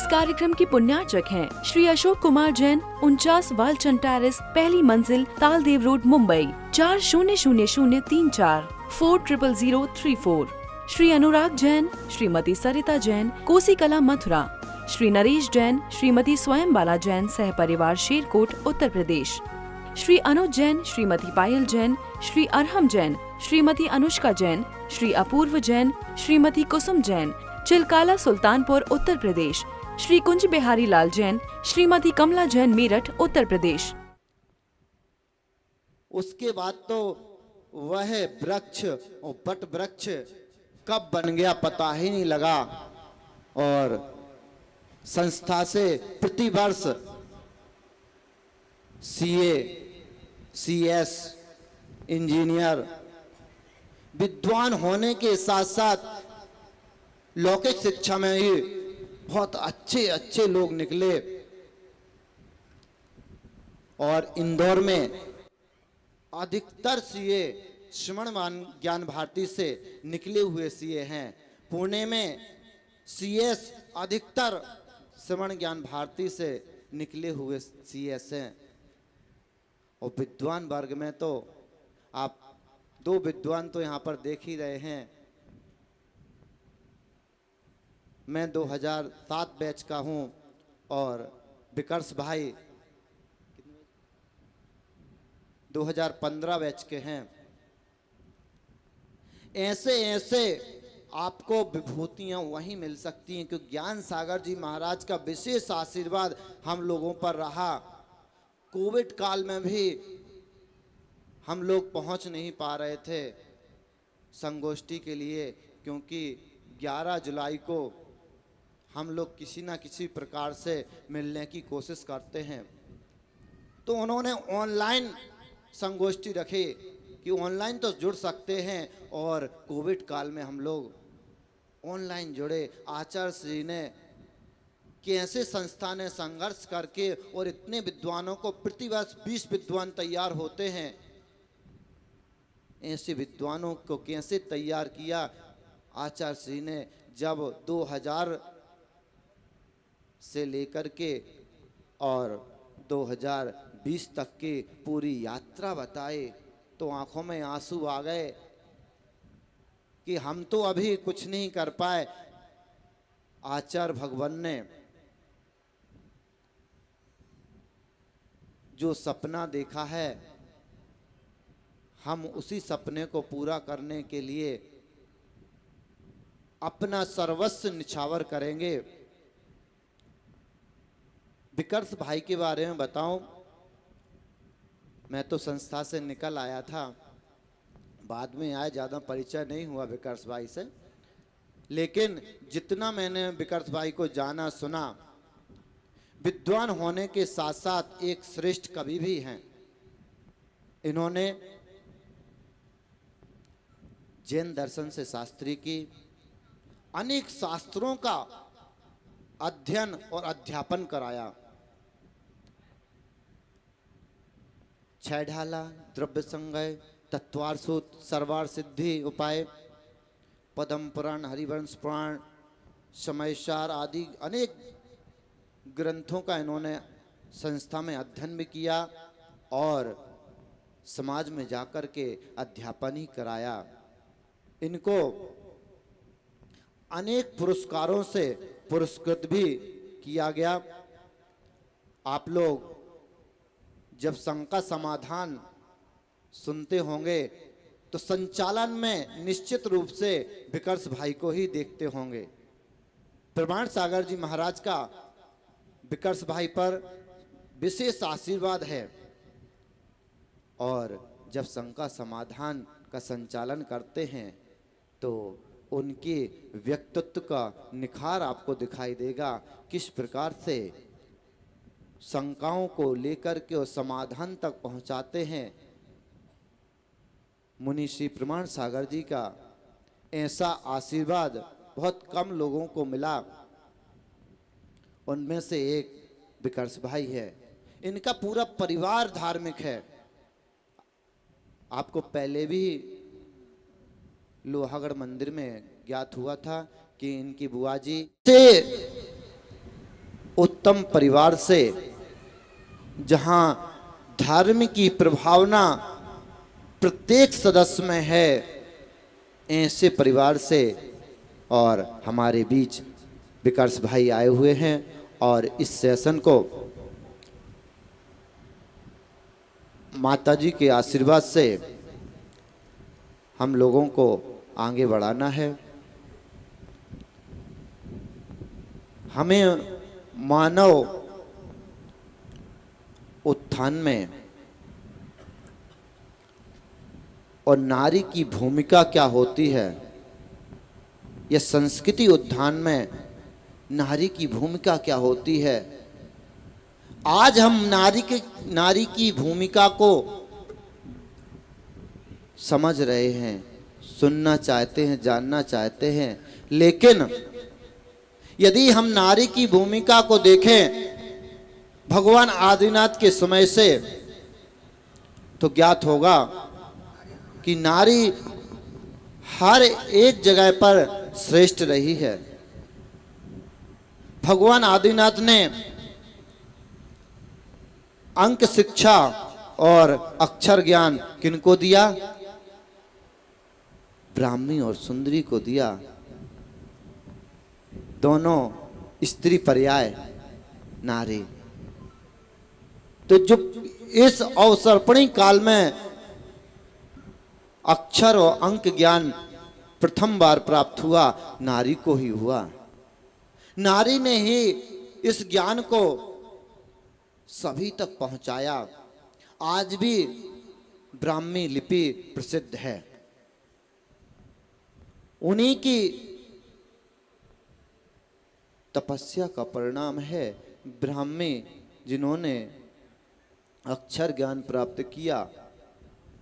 इस कार्यक्रम की पुण्यार्चक हैं श्री अशोक कुमार जैन, 49 वालचंद टेरेस, पहली मंजिल, तालदेव रोड, मुंबई 400034 400034। श्री अनुराग जैन, श्रीमती सरिता जैन, कोसी कला, मथुरा। श्री नरेश जैन, श्रीमती स्वयंबाला जैन, सह परिवार, शेरकोट, उत्तर प्रदेश। श्री अनुज जैन, श्रीमती पायल जैन, श्री अरहम जैन, श्रीमती अनुष्का जैन, श्री अपूर्व जैन, श्रीमती कुसुम जैन, चिलकाला, सुल्तानपुर, उत्तर प्रदेश। श्री कुंज बिहारी लाल जैन, श्रीमती कमला जैन, मेरठ, उत्तर प्रदेश। उसके बाद तो वह वृक्ष और बट वृक्ष कब बन गया पता ही नहीं लगा, और संस्था से प्रतिवर्ष सीए, सीएस, इंजीनियर, विद्वान होने के साथ साथ लौकिक शिक्षा में ही बहुत अच्छे अच्छे लोग निकले, और इंदौर में अधिकतर सीए श्रवण ज्ञान भारती से निकले हुए सीए हैं। पुणे में सीएस अधिकतर श्रवण ज्ञान भारती से निकले हुए सीएस हैं। और विद्वान वर्ग में तो आप दो विद्वान तो यहाँ पर देख ही रहे हैं। मैं 2007 बैच का हूँ और विकर्ष भाई 2015 बैच के हैं। ऐसे ऐसे आपको विभूतियां वहीं मिल सकती हैं, क्योंकि ज्ञान सागर जी महाराज का विशेष आशीर्वाद हम लोगों पर रहा। कोविड काल में भी हम लोग पहुंच नहीं पा रहे थे संगोष्ठी के लिए, क्योंकि 11 जुलाई को हम लोग किसी ना किसी प्रकार से मिलने की कोशिश करते हैं। तो उन्होंने ऑनलाइन संगोष्ठी रखी कि ऑनलाइन तो जुड़ सकते हैं, और कोविड काल में हम लोग ऑनलाइन जुड़े। आचार्य श्री ने कैसे संस्था ने संघर्ष करके और इतने विद्वानों को प्रतिवर्ष 20 विद्वान तैयार होते हैं, ऐसे विद्वानों को कैसे तैयार किया आचार्य श्री ने। जब 2000 से लेकर के और 2020 तक की पूरी यात्रा बताए तो आंखों में आंसू आ गए कि हम तो अभी कुछ नहीं कर पाए। आचार्य भगवान ने जो सपना देखा है, हम उसी सपने को पूरा करने के लिए अपना सर्वस्व निछावर करेंगे। विकर्ष भाई के बारे में बताऊं, मैं तो संस्था से निकल आया था, बाद में आया, ज़्यादा परिचय नहीं हुआ विकर्ष भाई से, लेकिन जितना मैंने विकर्ष भाई को जाना सुना, विद्वान होने के साथ साथ एक श्रेष्ठ कवि भी हैं। इन्होंने जैन दर्शन से शास्त्री की, अनेक शास्त्रों का अध्ययन और अध्यापन कराया। छैढाला, द्रव्य संगय, तत्वारसूत, सर्वार सिद्धि उपाय, पद्म पुराण, हरिवंश पुराण, समयसार आदि अनेक ग्रंथों का इन्होंने संस्था में अध्ययन भी किया और समाज में जाकर के अध्यापन ही कराया। इनको अनेक पुरस्कारों से पुरस्कृत भी किया गया। आप लोग जब शंका समाधान सुनते होंगे तो संचालन में निश्चित रूप से विकर्ष भाई को ही देखते होंगे। प्रमाण सागर जी महाराज का विकर्ष भाई पर विशेष आशीर्वाद है, और जब शंका समाधान का संचालन करते हैं तो उनके व्यक्तित्व का निखार आपको दिखाई देगा। किस प्रकार से शंकाओं को लेकर के और समाधान तक पहुंचाते हैं। मुनि श्री प्रमाण सागर जी का ऐसा आशीर्वाद बहुत कम लोगों को मिला, उनमें से एक विकर्ष भाई है। इनका पूरा परिवार धार्मिक है। आपको पहले भी लोहागढ़ मंदिर में ज्ञात हुआ था कि इनकी बुआ जी से उत्तम परिवार से, जहां धर्म की प्रभावना प्रत्येक सदस्य में है, ऐसे परिवार से। और हमारे बीच विकर्ष भाई आए हुए हैं और इस सेशन को माताजी के आशीर्वाद से हम लोगों को आगे बढ़ाना है। हमें मानव उत्थान में और नारी की भूमिका क्या होती है, यह संस्कृति उत्थान में नारी की भूमिका क्या होती है, आज हम नारी की भूमिका को समझ रहे हैं, सुनना चाहते हैं, जानना चाहते हैं। लेकिन यदि हम नारी की भूमिका को देखें भगवान आदिनाथ के समय से, तो ज्ञात होगा कि नारी हर एक जगह पर श्रेष्ठ रही है। भगवान आदिनाथ ने अंक शिक्षा और अक्षर ज्ञान किनको दिया? ब्राह्मी और सुंदरी को दिया। दोनों स्त्री पर्याय नारी। तो जो इस अवसर्पणी काल में अक्षर और अंक ज्ञान प्रथम बार प्राप्त हुआ, नारी को ही हुआ। नारी ने ही इस ज्ञान को सभी तक पहुंचाया। आज भी ब्राह्मी लिपि प्रसिद्ध है। उन्हीं की तपस्या का परिणाम है ब्राह्मी, जिन्होंने अक्षर ज्ञान प्राप्त किया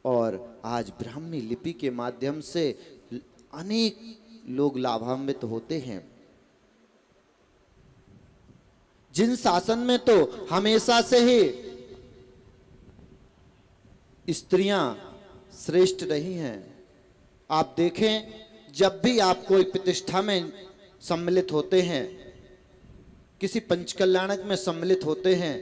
और आज ब्राह्मी लिपि के माध्यम से अनेक लोग लाभान्वित होते हैं। जिन शासन में तो हमेशा से ही स्त्रियां श्रेष्ठ रही हैं, आप देखें जब भी आप कोई प्रतिष्ठा में सम्मिलित होते हैं, किसी पंचकल्याणक में सम्मिलित होते हैं,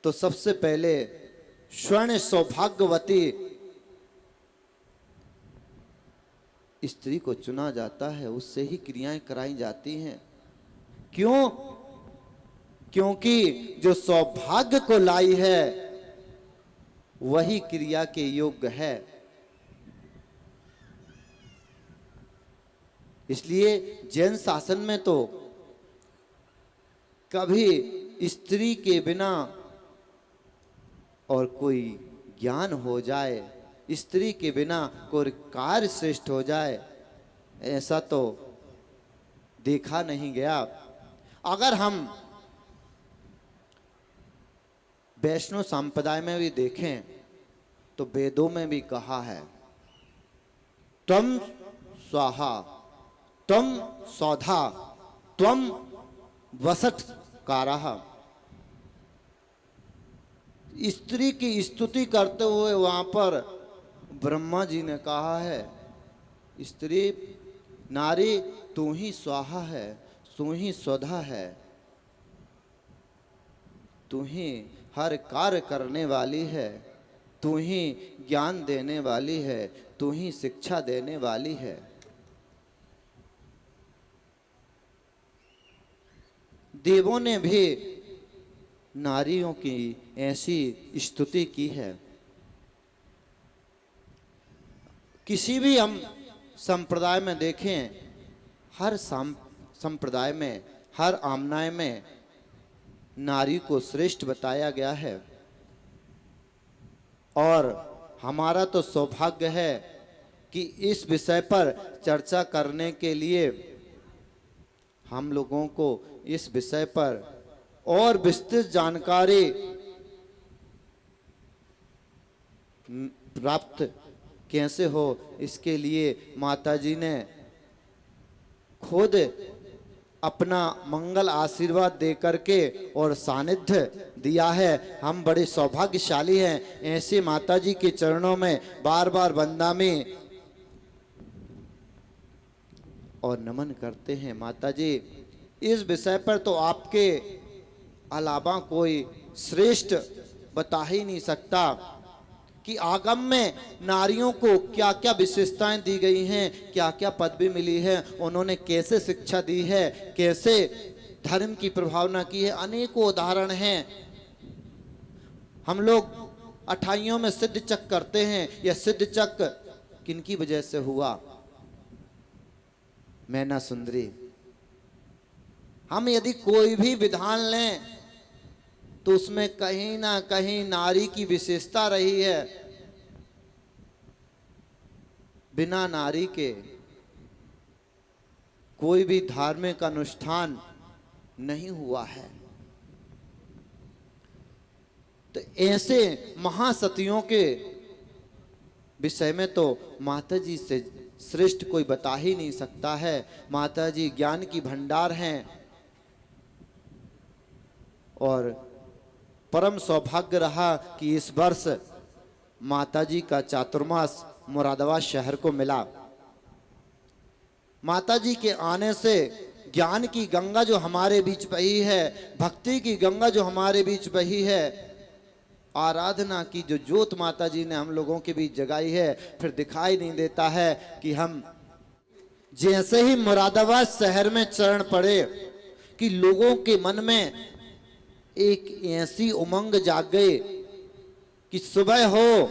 तो सबसे पहले स्वर्ण सौभाग्यवती स्त्री को चुना जाता है, उससे ही क्रियाएं कराई जाती हैं। क्यों? क्योंकि जो सौभाग्य को लाई है वही क्रिया के योग्य है। इसलिए जैन शासन में तो कभी स्त्री के बिना और कोई ज्ञान हो जाए, स्त्री के बिना कोई कार्य श्रेष्ठ हो जाए, ऐसा तो देखा नहीं गया। अगर हम वैष्णव संप्रदाय में भी देखें तो वेदों में भी कहा है, त्वम स्वाहा त्वम सौधा त्वम वसत्कारः। स्त्री की स्तुति करते हुए वहां पर ब्रह्मा जी ने कहा है, स्त्री नारी तू ही स्वाहा है, तू ही स्वधा है, तू ही हर कार्य करने वाली है, तू ही ज्ञान देने वाली है, तू ही शिक्षा देने वाली है। देवों ने भी नारियों की ऐसी स्तुति की है। किसी भी हम संप्रदाय में देखें, हर संप्रदाय में, हर आमनाय में नारी को श्रेष्ठ बताया गया है। और हमारा तो सौभाग्य है कि इस विषय पर चर्चा करने के लिए हम लोगों को इस विषय पर और विस्तृत जानकारी प्राप्त कैसे हो, इसके लिए माताजी ने खुद अपना मंगल आशीर्वाद दे करके और सानिध्य दिया है। हम बड़े सौभाग्यशाली हैं। ऐसे माताजी के चरणों में बार बार वंदना और नमन करते हैं। माताजी, इस विषय पर तो आपके अलावा कोई श्रेष्ठ बता ही नहीं सकता कि आगम में नारियों को क्या क्या विशेषताएं दी गई हैं, क्या क्या पदवी मिली है, उन्होंने कैसे शिक्षा दी है, कैसे धर्म की प्रभावना की है। अनेकों उदाहरण हैं। हम लोग अठाइयों में सिद्ध चक करते हैं, यह सिद्ध चक किनकी वजह से हुआ? मैना सुंदरी। हम यदि कोई भी विधान लें तो उसमें कहीं ना कहीं नारी की विशेषता रही है। बिना नारी के कोई भी धार्मिक अनुष्ठान नहीं हुआ है। तो ऐसे महासतियों के विषय में तो माता जी से श्रेष्ठ कोई बता ही नहीं सकता है। माता जी ज्ञान की भंडार हैं और परम सौभाग्य रहा कि इस वर्ष माताजी का चातुर्मास मुरादाबाद शहर को मिला। माताजी के आने से ज्ञान की गंगा जो हमारे बीच बही है, भक्ति की गंगा जो हमारे बीच बही है, आराधना की जो ज्योत माताजी ने हम लोगों के बीच जगाई है, फिर दिखाई नहीं देता है कि हम जैसे ही मुरादाबाद शहर में चरण पड़े कि लोगों के मन में एक ऐसी उमंग जाग गई कि सुबह हो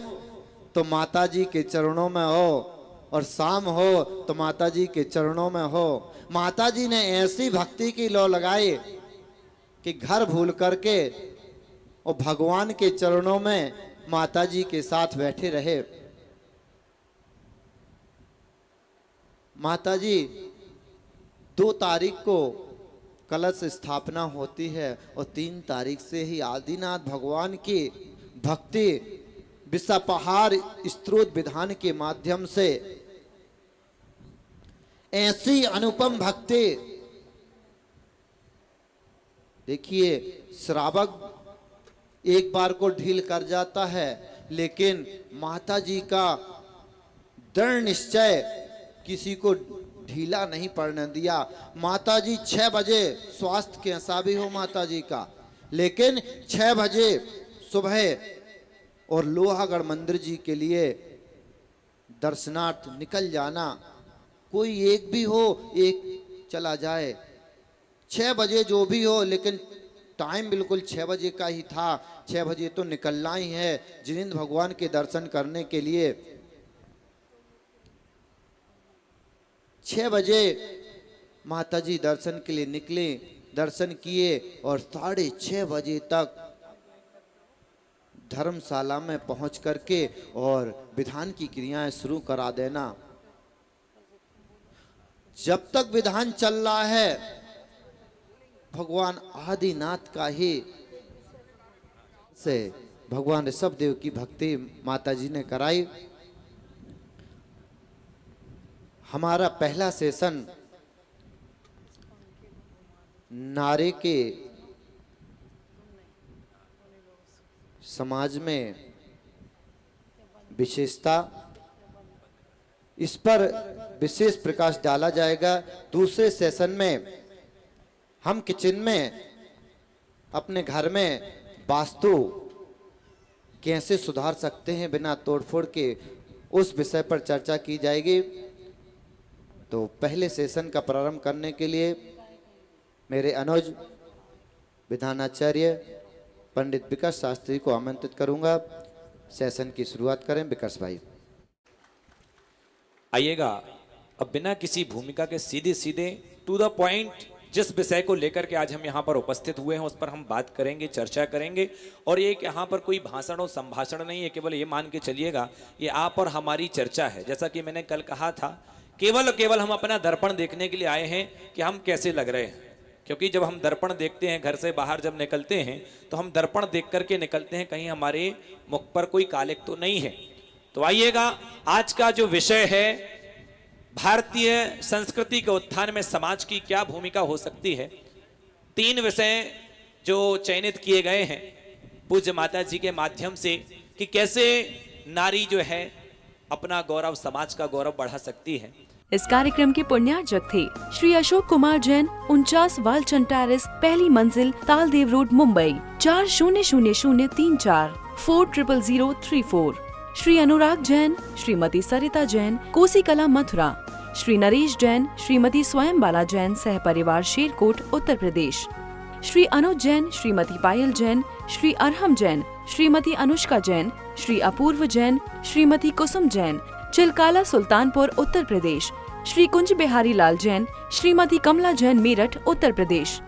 तो माताजी के चरणों में हो और शाम हो तो माताजी के चरणों में हो। माताजी ने ऐसी भक्ति की लौ लगाई कि घर भूल करके और भगवान के चरणों में माताजी के साथ बैठे रहे। माताजी 2 तारीख को कलश स्थापना होती है और 3 तारीख से ही आदिनाथ भगवान की भक्ति विषापहार स्त्रोत विधान के माध्यम से ऐसी अनुपम भक्ति। देखिए, श्रावक एक बार को ढील कर जाता है, लेकिन माता जी का दृढ़ निश्चय किसी को ढीला नहीं पड़ने दिया। माता जी 6 बजे, स्वास्थ्य कैसा भी हो माता जी का, लेकिन 6 बजे सुबह और लोहागढ़ मंदिर जी के लिए दर्शनार्थ निकल जाना। कोई एक भी हो, एक चला जाए, 6 बजे जो भी हो, लेकिन टाइम बिल्कुल 6 बजे का ही था। 6 बजे तो निकलना ही है जिनेंद्र भगवान के दर्शन करने के लिए। 6 बजे माताजी दर्शन के लिए निकले, दर्शन किए और 6:30 बजे तक धर्मशाला में पहुंच करके और विधान की क्रियाएं शुरू करा देना। जब तक विधान चल रहा है, भगवान आदिनाथ का ही से भगवान ऋषभदेव की भक्ति माताजी ने कराई। हमारा पहला सेशन नारी के समाज में विशेषता, इस पर विशेष प्रकाश डाला जाएगा। दूसरे सेशन में हम किचन में अपने घर में वास्तु कैसे सुधार सकते हैं बिना तोड़फोड़ के, उस विषय पर चर्चा की जाएगी। तो पहले सेशन का प्रारंभ करने के लिए मेरे अनुज विधानाचार्य पंडित विकास शास्त्री को आमंत्रित करूंगा। सेशन की शुरुआत करें विकास भाई। आइएगा, अब बिना किसी भूमिका के सीधे सीधे टू द पॉइंट जिस विषय को लेकर के आज हम यहाँ पर उपस्थित हुए हैं उस पर हम बात करेंगे, चर्चा करेंगे। और ये यहाँ पर कोई भाषण और संभाषण नहीं है, केवल ये मान के चलिएगा ये आप और हमारी चर्चा है। जैसा कि मैंने कल कहा था, केवल हम अपना दर्पण देखने के लिए आए हैं कि हम कैसे लग रहे हैं। क्योंकि जब हम दर्पण देखते हैं, घर से बाहर जब निकलते हैं तो हम दर्पण देख करके निकलते हैं, कहीं हमारे मुख पर कोई कालिक तो नहीं है। तो आइएगा, आज का जो विषय है भारतीय संस्कृति के उत्थान में समाज की क्या भूमिका हो सकती है। 3 विषय जो चयनित किए गए हैं पूज्य माता जी के माध्यम से कि कैसे नारी जो है अपना गौरव, समाज का गौरव बढ़ा सकती है। इस कार्यक्रम के पुण्यार्जक थे श्री अशोक कुमार जैन, 49 वालचंद टेरेस, पहली मंजिल, तालदेव रोड, मुंबई 400034 400034। श्री अनुराग जैन, श्रीमती सरिता जैन, कोसीकला, मथुरा। श्री नरेश जैन, श्रीमती स्वयं बाला जैन, सह परिवार, शेरकोट, उत्तर प्रदेश। श्री अनुज जैन, श्रीमती पायल जैन, श्री अरहम जैन, श्रीमती अनुष्का जैन, श्री अपूर्व जैन, श्रीमती कुसुम जैन, चिलकाला, सुल्तानपुर, उत्तर प्रदेश। श्री कुंज बिहारी लाल जैन, श्रीमती कमला जैन, मेरठ, उत्तर प्रदेश।